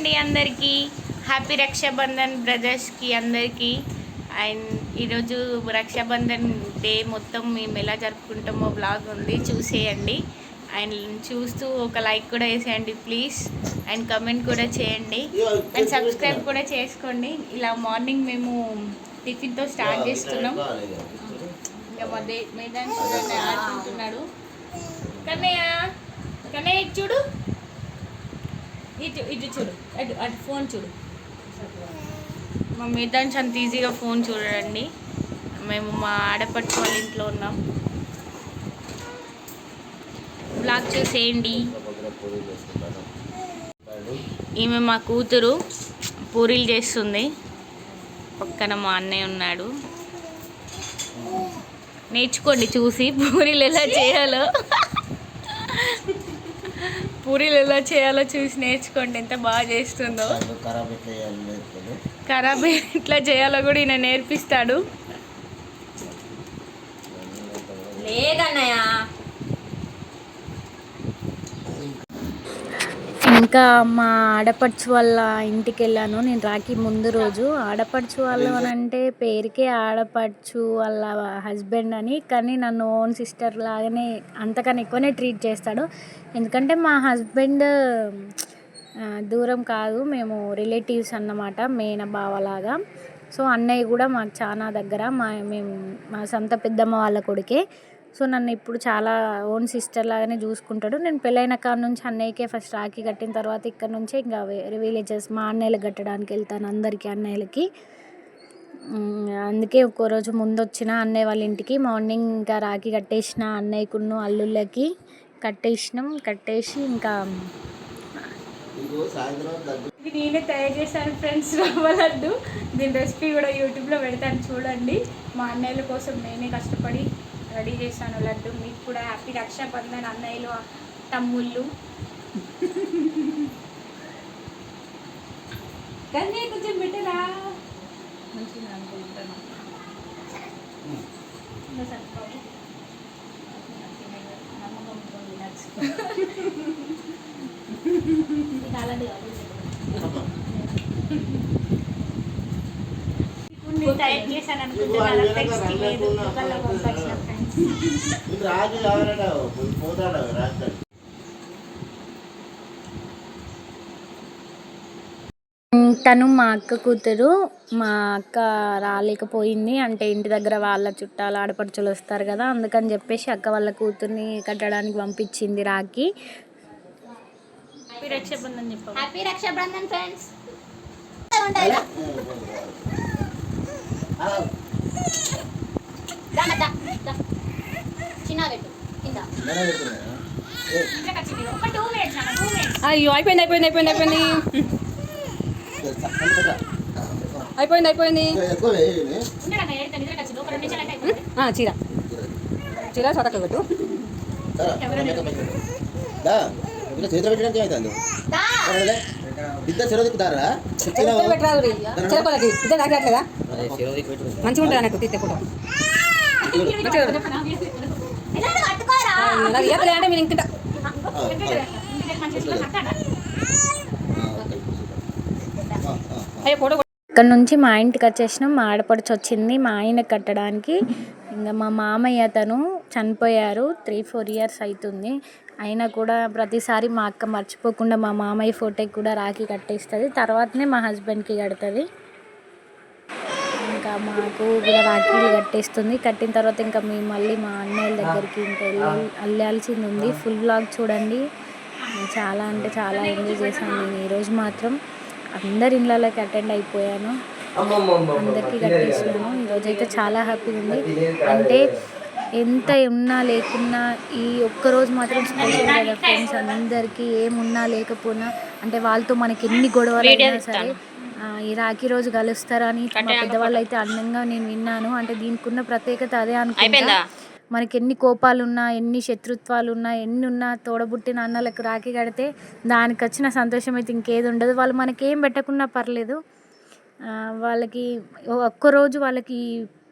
అండి అందరికీ. హ్యాపీ రక్షాబంధన్ బ్రదర్స్కి అందరికీ. అండ్ ఈరోజు రక్షాబంధన్ డే మొత్తం మేము ఎలా జరుపుకుంటామో బ్లాగ్ ఉంది, చూసేయండి. అండ్ చూస్తూ ఒక లైక్ కూడా వేసేయండి ప్లీజ్. అండ్ కమెంట్ కూడా చేయండి. అండ్ సబ్స్క్రైబ్ కూడా చేసుకోండి. ఇలా మార్నింగ్ మేము టిఫిన్తో స్టార్ట్ చేస్తున్నాం. ఇంకా మేదాన్ని ఆడుకుంటున్నాడు. కన్నయ్య కన్నయ్య చూడు, ఇటు చూడు, అటు ఫోన్ చూడు. మా మీదాన్స్ అంత ఈజీగా ఫోన్ చూడండి. మేము మా ఆడపడుచు వాళ్ళ ఇంట్లో ఉన్నాం. బ్లాగ్ చూసేయండి. ఈమె మా కూతురు పూరీలు చేస్తుంది. పక్కన మా అన్నయ్య ఉన్నాడు. నేర్చుకోండి చూసి పూరీలు ఎలా చేయాలో. పూరీలు ఎలా చేయాలో చూసి నేర్చుకోండి. ఎంత బాగా చేస్తుందో. ఖరాబ్ ఎట్లా చేయాలో కూడా ఈయన నేర్పిస్తాడు. లేదన్నయ్య. ఇంకా మా ఆడపడుచు వాళ్ళ ఇంటికి వెళ్ళాను నేను రాఖీ ముందు రోజు. ఆడపడుచు వాళ్ళు అని అంటే పేరుకే ఆడపడుచు వాళ్ళ హస్బెండ్ అని, కానీ నన్ను ఓన్ సిస్టర్ లాగానే అంతకన్నా ఎక్కువనే ట్రీట్ చేస్తాడు. ఎందుకంటే మా హస్బెండ్ దూరం కాదు, మేము రిలేటివ్స్ అన్నమాట, మేనబావలాగా. సో అన్నయ్య కూడా మాకు చాలా దగ్గర, మేము మా సొంత పెద్దమ్మ వాళ్ళ కొడుకే. సో నన్ను ఇప్పుడు చాలా ఓన్ సిస్టర్ లాగానే చూసుకుంటాడు. నేను పెళ్ళైన కాడ నుంచి అన్నయ్యకే ఫస్ట్ రాఖీ కట్టిన తర్వాత ఇక్కడ నుంచే ఇంకా వేరే విలేజెస్ మా అన్నయ్యలకు కట్టడానికి వెళ్తాను, అందరికీ అన్నయ్యలకి. అందుకే ఒక్కో రోజు ముందు వచ్చిన అన్నయ్య వాళ్ళ ఇంటికి. మార్నింగ్ ఇంకా రాఖీ కట్టేసిన అన్నయ్యకున్న అల్లుళ్ళకి కట్టేసి ఇంకా ఇది నేనే తయారు చేశాను ఫ్రెండ్స్, రవ్వ లడ్డు. దీని రెసిపీ కూడా యూట్యూబ్లో పెడతాను చూడండి. మా అన్నయ్యల కోసం నేనే కష్టపడి రెడీ చేశాను లడ్డు. మీకు కూడా హ్యాపీ రక్షాబంధన్ అన్నయ్యలు తమ్ముళ్ళు. కానీ కొంచెం బెటరా మంచిగా అనుకుంటాను. తయారు చేశాను అనుకుంటున్నాను. తను మా అక్క కూతురు. మా అక్క రాలేకపోయింది, అంటే ఇంటి దగ్గర వాళ్ళ చుట్టాలు ఆడపడుచులు వస్తారు కదా, అందుకని చెప్పేసి అక్క వాళ్ళ కూతుర్ని కట్టడానికి పంపించింది రాఖీ. హ్యాపీ రక్షాబంధన్ చెప్పు. Happy Raksha Bandhan friends. అయ్యో అయిపోయింది. చీర చోటకు పెట్టు. చేతిలో పెట్టడానికి ఏమవుతుంది? ఇద్దరు చెరువు దిక్కుతారా? ఇద్దరు రాగట్లేదా? మంచిగా ఉంటుంది నాకు తీస్తే ఫోటో. అంటే మీరు ఇంత ఇక్కడ నుంచి మా ఇంటికి వచ్చేసినాం. మా ఆడపడుచు వచ్చింది మా ఆయన కట్టడానికి. ఇంకా మా మామయ్య తను చనిపోయారు, 3-4 ఇయర్స్ అవుతుంది. అయినా కూడా ప్రతిసారి మా అక్క మర్చిపోకుండా మా మామయ్య ఫోటోకి కూడా రాఖీ కట్టేస్తుంది, తర్వాతనే మా హస్బెండ్కి కడుతుంది. ఇంకా మాకు కూడా రాఖీలు కట్టేస్తుంది. కట్టిన తర్వాత ఇంకా మేము మళ్ళీ మా అన్నయ్యల దగ్గరికి ఇంకా వెళ్ళాల్సింది ఉంది. ఫుల్ వ్లాగ్ చూడండి. చాలా అంటే చాలా ఎంజాయ్ చేశాను నేను ఈరోజు మాత్రం. అందరి ఇళ్ళకి అటెండ్ అయిపోయాను, అందరికీ కట్టేసినాను. ఈరోజైతే చాలా హ్యాపీగా ఉంది. అంటే ఎంత ఉన్నా లేకున్నా ఈ ఒక్కరోజు మాత్రం స్పెషల్ కదా ఫ్రెండ్స్. అందరికీ ఏమున్నా లేకపోయినా, అంటే వాళ్ళతో మనకి ఎన్ని గొడవలు అయినా సరే ఈ రాఖీ రోజు కలుస్తారని మా పెద్దవాళ్ళు అయితే అందంగా నేను విన్నాను. అంటే దీనికి ఉన్న ప్రత్యేకత అదే అనుకుంటా. మనకి ఎన్ని కోపాలున్నా, ఎన్ని శత్రుత్వాలున్నా, ఎన్ని ఉన్నా తోడబుట్టిన అన్నలకు రాఖీ కడితే దానికి వచ్చిన సంతోషం అయితే ఇంకేది ఉండదు. వాళ్ళు మనకి ఏం పెట్టకున్నా పర్లేదు, వాళ్ళకి ఒక్కరోజు వాళ్ళకి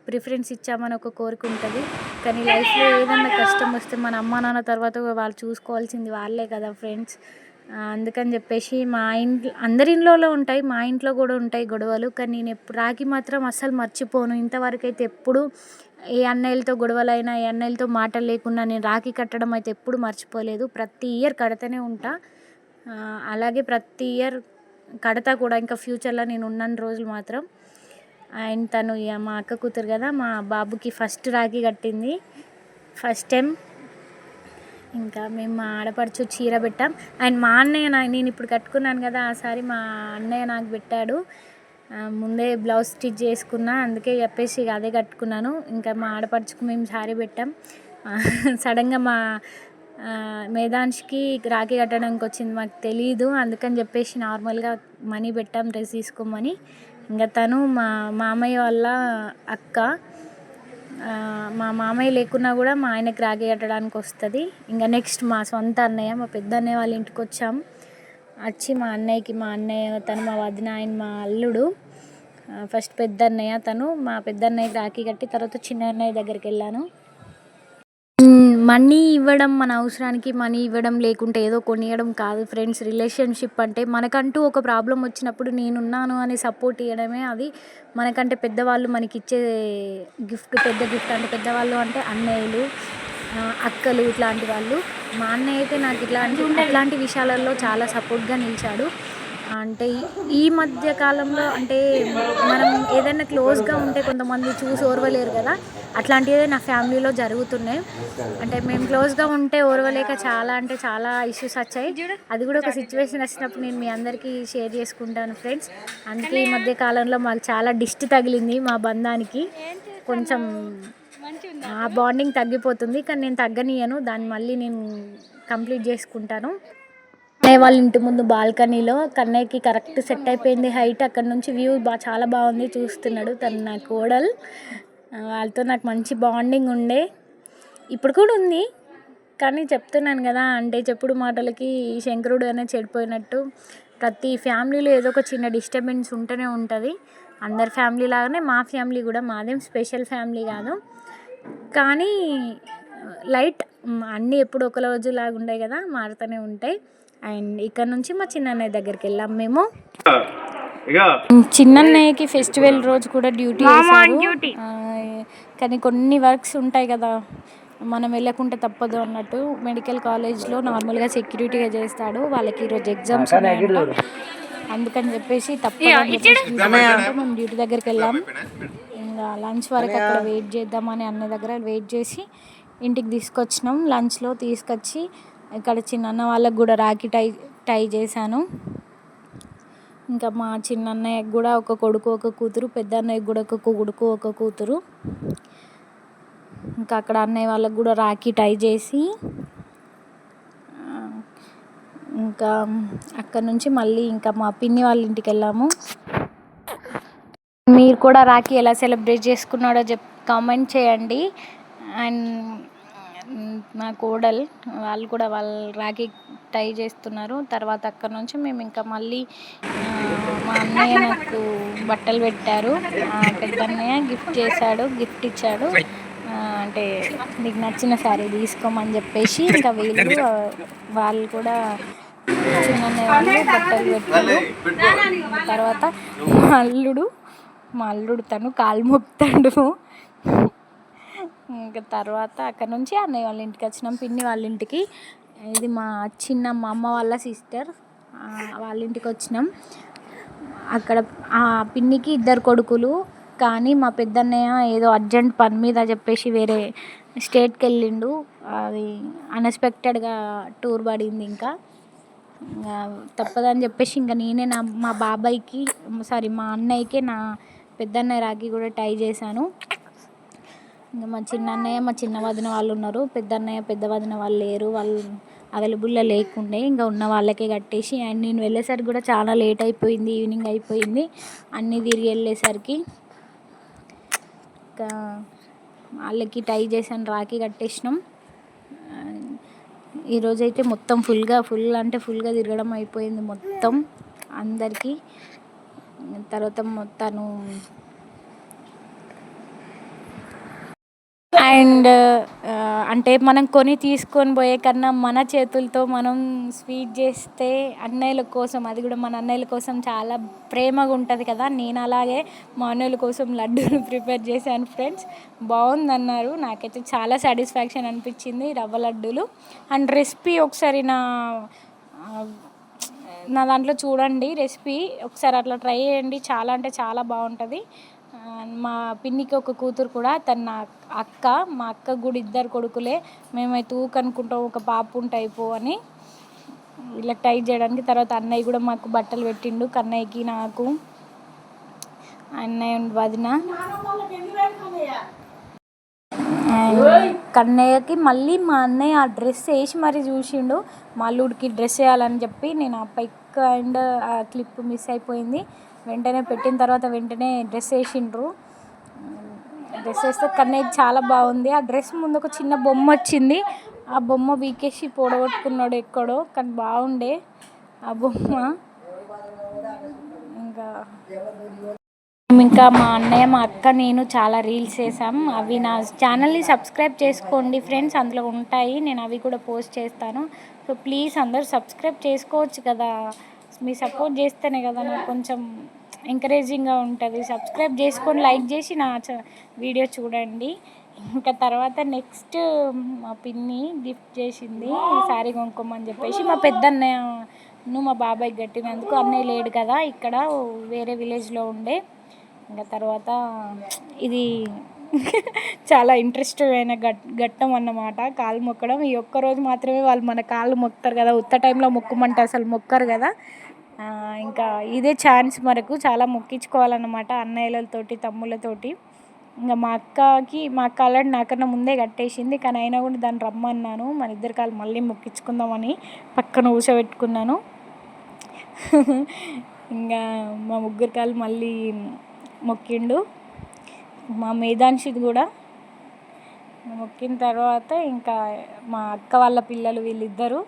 ప్రిఫరెన్స్ ఇచ్చామని ఒక కోరిక ఉంటుంది. కానీ లైఫ్లో ఏదన్నా కష్టం వస్తే మన అమ్మ నాన్న తర్వాత వాళ్ళు చూసుకోవాల్సింది వాళ్ళే కదా ఫ్రెండ్స్. అందుకని చెప్పేసి మా ఇంట్లో అందరి ఇంట్లో ఉంటాయి, మా ఇంట్లో కూడా ఉంటాయి గొడవలు. కానీ నేను ఎప్పుడు రాఖీ మాత్రం అస్సలు మర్చిపోను. ఇంతవరకు అయితే ఎప్పుడు ఏ అన్నయ్యలతో గొడవలైనా, ఏ అన్నయ్యలతో మాటలు లేకున్నా నేను రాఖీ కట్టడం అయితే ఎప్పుడు మర్చిపోలేదు. ప్రతి ఇయర్ కడుతూనే ఉంటా. అలాగే ప్రతి ఇయర్ కడతా కూడా ఇంకా ఫ్యూచర్లో నేను ఉన్నన్ని రోజులు మాత్రం. అండ్ తను మా అక్క కూతురు కదా, మా బాబుకి ఫస్ట్ రాఖీ కట్టింది ఫస్ట్ టైం. ఇంకా మేము మా ఆడపడుచు చీర పెట్టాం. అండ్ మా అన్నయ్య నేను ఇప్పుడు కట్టుకున్నాను కదా, ఆ సారీ మా అన్నయ్య నాకు పెట్టాడు. ముందే బ్లౌజ్ స్టిచ్ చేసుకున్నా, అందుకే చెప్పేసి అదే కట్టుకున్నాను. ఇంకా మా ఆడపడుచుకు మేము సారీ పెట్టాం. సడన్గా మా మేధాంష్కి రాఖీ కట్టడానికి వచ్చింది, మాకు తెలీదు. అందుకని చెప్పేసి నార్మల్గా మనీ పెట్టాం డ్రెస్ తీసుకోమని. ఇంకా తను మా మామయ్య వాళ్ళ అక్క. మా మామయ్య లేకున్నా కూడా మా ఆయనకి రాఖీ కట్టడానికి వస్తుంది. ఇంకా నెక్స్ట్ మా సొంత అన్నయ్య, మా పెద్ద అన్నయ్య వాళ్ళ ఇంటికి వచ్చాం. వచ్చి మా అన్నయ్య తను మా వదిన, ఆయన మా అల్లుడు. ఫస్ట్ పెద్ద అన్నయ్య తను, మా పెద్ద అన్నయ్యకి రాఖీ కట్టి తర్వాత చిన్న అన్నయ్య దగ్గరికి వెళ్ళాను. మనీ ఇవ్వడం, మన అవసరానికి మనీ ఇవ్వడం, లేకుంటే ఏదో కొనియడం కాదు ఫ్రెండ్స్. రిలేషన్షిప్ అంటే మనకంటూ ఒక ప్రాబ్లం వచ్చినప్పుడు నేనున్నాను అని సపోర్ట్ ఇవ్వడమే. అది మనకంటే పెద్దవాళ్ళు మనకిచ్చే గిఫ్ట్, పెద్ద గిఫ్ట్. అంటే పెద్దవాళ్ళు అంటే అన్నయ్యలు, అక్కలు, ఇట్లాంటి వాళ్ళు. మా అన్నయ్య అయితే నాకు అట్లాంటి విషయాలలో చాలా సపోర్ట్గా నిలిచాడు. అంటే ఈ మధ్య కాలంలో అంటే మనం ఏదైనా క్లోజ్గా ఉంటే కొంతమంది చూసి ఓర్వలేరు కదా, అట్లాంటివే నా ఫ్యామిలీలో జరుగుతున్నాయి. అంటే మేము క్లోజ్గా ఉంటే ఓర్వలేక చాలా ఇష్యూస్ వచ్చాయి. అది కూడా ఒక సిచ్యువేషన్ వచ్చినప్పుడు నేను మీ అందరికీ షేర్ చేసుకుంటాను ఫ్రెండ్స్. అందుకే ఈ మధ్య కాలంలో మాకు చాలా దిష్టి తగిలింది మా బంధానికి. కొంచెం ఆ బాండింగ్ తగ్గిపోతుంది, కానీ నేను తగ్గనియను, దాన్ని మళ్ళీ నేను కంప్లీట్ చేసుకుంటాను. కన్నయ్య వాళ్ళ ఇంటి ముందు బాల్కనీలో కన్నయ్యకి కరెక్ట్ సెట్ అయిపోయింది హైట్. అక్కడ నుంచి వ్యూ చాలా బాగుంది, చూస్తున్నాడు. తను నా కోడలు, వాళ్ళతో నాకు మంచి బాండింగ్ ఉండే, ఇప్పుడు కూడా ఉంది. కానీ చెప్తున్నాను కదా, అంటే చెప్పుడు మాటలకి శంకరుడు అనేది చెడిపోయినట్టు ప్రతి ఫ్యామిలీలో ఏదో ఒక చిన్న డిస్టర్బెన్స్ ఉంటూనే ఉంటుంది. అందరి ఫ్యామిలీ లాగానే మా ఫ్యామిలీ కూడా, మాదేం స్పెషల్ ఫ్యామిలీ కాదు. కానీ లైట్ అన్నీ ఎప్పుడు ఒక రోజులాగా ఉంటాయి కదా, మారుతూనే ఉంటాయి. అండ్ ఇక్కడ నుంచి మా చిన్నన్నయ్య దగ్గరికి వెళ్ళాం మేము. చిన్నన్నయ్యకి ఫెస్టివల్ రోజు కూడా డ్యూటీ వేశారు. కానీ కొన్ని వర్క్స్ ఉంటాయి కదా, మనం వెళ్ళకుంటే తప్పదు అన్నట్టు. మెడికల్ కాలేజ్లో నార్మల్గా సెక్యూరిటీగా చేస్తాడు. వాళ్ళకి ఈరోజు ఎగ్జామ్స్ ఉన్నాయంట, అందుకని చెప్పేసి మేము డ్యూటీ దగ్గరికి వెళ్ళాం. ఇంకా లంచ్ వరకు అక్కడ వెయిట్ చేద్దామని అన్న దగ్గర వెయిట్ చేసి ఇంటికి తీసుకొచ్చినాం. లంచ్లో తీసుకొచ్చి ఇక్కడ చిన్నన్న వాళ్ళకు కూడా రాఖీ టై చేశాను. ఇంకా మా చిన్న అన్నయ్యకి కూడా ఒక కొడుకు ఒక కూతురు, పెద్ద అన్నయ్యకి కూడా ఒక కొడుకు ఒక కూతురు. ఇంకా అక్కడ అన్నయ్య వాళ్ళకు కూడా రాఖీ టై చేసి ఇంకా అక్కడ నుంచి మళ్ళీ ఇంకా మా పిన్ని వాళ్ళ ఇంటికి వెళ్ళాము. మీరు కూడా రాఖీ ఎలా సెలబ్రేట్ చేసుకున్నాడో కామెంట్ చేయండి. అండ్ నా కోడలు వాళ్ళు కూడా రాఖీ టై చేస్తున్నారు. తర్వాత అక్కడ నుంచి మేము ఇంకా మళ్ళీ మా అన్నయ్య నాకు బట్టలు పెట్టారు. పెద్ద అన్నయ్య గిఫ్ట్ ఇచ్చాడు. అంటే నీకు నచ్చిన శారీ తీసుకోమని చెప్పేసి ఇంకా వాళ్ళు కూడా చిన్నన్నయ్య వాళ్ళు బట్టలు పెట్టారు. తర్వాత మా అల్లుడు తను కాలు మొక్కుతాడు. ఇంకా తర్వాత అక్కడ నుంచి అన్నయ్య వాళ్ళ ఇంటికి వచ్చినాం, పిన్ని వాళ్ళ ఇంటికి. ఇది మా అమ్మ వాళ్ళ సిస్టర్, వాళ్ళ ఇంటికి వచ్చినాం. అక్కడ ఆ పిన్నికి 2 కొడుకులు. కానీ మా పెద్దన్నయ్య ఏదో అర్జెంట్ పని మీద చెప్పేసి వేరే స్టేట్కి వెళ్ళిండు. అది అన్ఎక్స్పెక్టెడ్గా టూర్ పడింది. ఇంకా తప్పదని చెప్పేసి ఇంకా నేనే మా అన్నయ్యకే నా పెద్దన్నయ్య రాఖీ కూడా టై చేశాను. ఇంకా మా చిన్నన్నయ్య మా చిన్న వదిన వాళ్ళు ఉన్నారు, పెద్ద వదిన వాళ్ళు లేరు, వాళ్ళు అవైలబుల్లో లేకుండే. ఇంకా ఉన్న వాళ్ళకే కట్టేసి అండ్ నేను వెళ్ళేసరికి కూడా చాలా లేట్ అయిపోయింది, ఈవినింగ్ అయిపోయింది. అన్నీ తిరిగి వెళ్ళేసరికి ఇంకా వాళ్ళకి టై చేసాను, రాఖీ కట్టేసినాం. ఈరోజైతే మొత్తం ఫుల్గా తిరగడం అయిపోయింది మొత్తం అందరికీ. తర్వాత అండ్ అంటే మనం కొని తీసుకొని పోయే కన్నా మన చేతులతో మనం స్వీట్ చేస్తే అన్నయ్యల కోసం, అది కూడా మన అన్నయ్యల కోసం చాలా ప్రేమగా ఉంటుంది కదా. నేను అలాగే మా అన్నయ్యల కోసం లడ్డూలు ప్రిపేర్ చేశాను ఫ్రెండ్స్. బాగుందన్నారు, నాకైతే చాలా సాటిస్ఫాక్షన్ అనిపించింది రవ్వ లడ్డూలు. అండ్ రెసిపీ ఒకసారి నా దాంట్లో చూడండి, రెసిపీ ఒకసారి అట్లా ట్రై చేయండి, చాలా అంటే చాలా బాగుంటుంది. మా పిన్నికి ఒక కూతురు కూడా, తన నా అక్క, మా అక్క కూడా 2 కొడుకులే. మేమైతే ఊకనుకుంటాం ఒక పాప ఉంటే అయిపో అని ఇలా ట్రై చేయడానికి. తర్వాత అన్నయ్య కూడా మాకు బట్టలు పెట్టిండు, కన్నయ్యకి, నాకు, అన్నయ్య వదిన. కన్నయ్యకి మళ్ళీ మా అన్నయ్య ఆ డ్రెస్ వేసి మరీ చూసిండు, మా అల్లుడికి డ్రెస్ వేయాలని చెప్పి. నేను ఆ పిక్ అండ్ ఆ క్లిప్ మిస్ అయిపోయింది. వెంటనే పెట్టిన తర్వాత వెంటనే డ్రెస్ వేసిండ్రు. డ్రెస్ వేస్తే కన్నయ్యకి చాలా బాగుంది. ఆ డ్రెస్ ముందు ఒక చిన్న బొమ్మ వచ్చింది, ఆ బొమ్మ వీకేసి పొడగొట్టుకున్నాడు ఎక్కడో, కానీ బాగుండే ఆ బొమ్మ. ఇంకా మా అన్నయ్య, మా అక్క, నేను చాలా రీల్స్ చేసాం. అవి నా ఛానల్ని సబ్స్క్రైబ్ చేసుకోండి ఫ్రెండ్స్, అందులో ఉంటాయి, నేను అవి కూడా పోస్ట్ చేస్తాను. సో ప్లీజ్ అందరూ సబ్స్క్రైబ్ చేసుకోవచ్చు కదా, మీ సపోర్ట్ చేస్తేనే కదా నాకు కొంచెం ఎంకరేజింగ్గా ఉంటుంది. సబ్స్క్రైబ్ చేసుకొని లైక్ చేసి నా వీడియో చూడండి. ఇంకా తర్వాత నెక్స్ట్ మా పిన్ని గిఫ్ట్ చేసింది శారీ కొనుక్కోమని చెప్పేసి. మా పెద్దన్నయ్యను మా బాబాయ్కి కట్టినందుకు, అన్నయ్య లేడు కదా ఇక్కడ, వేరే విలేజ్లో ఉండే. ఇంకా తర్వాత ఇది చాలా ఇంట్రెస్ట్ అయిన ఘట్టం అన్నమాట, కాళ్ళు మొక్కడం. ఈ ఒక్కరోజు మాత్రమే వాళ్ళు మన కాళ్ళు మొక్కుతారు కదా, ఉత్త టైంలో మొక్కమంటే అసలు మొక్కరు కదా. ఇంకా ఇదే ఛాన్స్ మనకు, చాలా మొక్కించుకోవాలన్నమాట అన్నయ్యలతోటి, తమ్ముళ్ళతోటి. ఇంకా మా అక్క ఆల్రెడీ నాకన్నా ముందే కట్టేసింది, కానీ అయినా కూడా దాన్ని రమ్మన్నాను, మన ఇద్దరి కాళ్ళు మళ్ళీ మొక్కించుకుందామని పక్కన కూర్చోబెట్టుకున్నాను. ఇంకా మా ముగ్గురి కాళ్ళు మళ్ళీ మొక్కిండు. మా మేధాంశిది కూడా మొక్కిన తర్వాత ఇంకా మా అక్క వాళ్ళ పిల్లలు వీళ్ళిద్దరూ,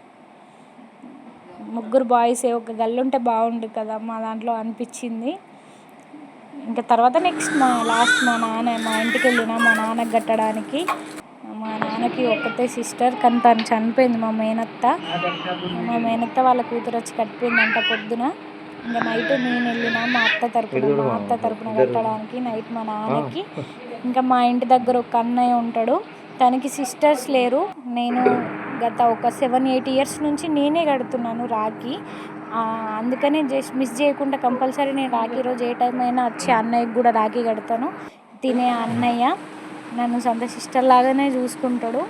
ముగ్గురు బాయ్సే, ఒక గర్ల్ ఉంటే బాగుండు కదా మా దాంట్లో అనిపించింది. ఇంకా తర్వాత నెక్స్ట్ మా నాన్న, మా ఇంటికి వెళ్ళిన మా నాన్నకి కట్టడానికి. మా నాన్నకి ఒక్కతే సిస్టర్, కానీ తను చనిపోయింది. మా మేనత్త వాళ్ళ కూతురు వచ్చి కట్టిపోయిందంట పొద్దున. ఇంకా నైట్ నేను వెళ్ళిన మా అత్త తరపున కట్టడానికి. నైట్ మా నాన్నకి. ఇంకా మా ఇంటి దగ్గర ఒక అన్నయ్య ఉంటాడు, తనకి సిస్టర్స్ లేరు. నేను గత ఒక 7-8 ఇయర్స్ నుంచి నేనే కడుతున్నాను రాఖీ. అందుకనే జస్ట్ మిస్ చేయకుండా కంపల్సరీ నేను రాఖీ రోజు ఏ టైం అయినా వచ్చి అన్నయ్యకి కూడా రాఖీ కడతాను. తినే అన్నయ్య నన్ను సొంత సిస్టర్ లాగానే చూసుకుంటాడు.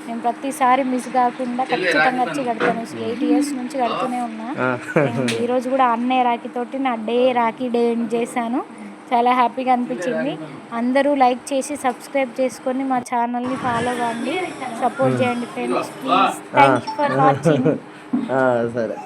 నేను ప్రతిసారి మిస్ కాకుండా ఖచ్చితంగా వచ్చి కడతాను. 8 ఇయర్స్ నుంచి కడుతూనే ఉన్నా. ఈరోజు కూడా అన్నయ్య రాఖీతోటి నా రాఖీ డే ఎండ్ చేశాను. చాలా హ్యాపీగా అనిపించింది. అందరూ లైక్ చేసి సబ్స్క్రైబ్ చేసుకొని మా ఛానల్ని ఫాలో అవ్వండి, సపోర్ట్ చేయండి friends. Please, thank you for watching. సరే.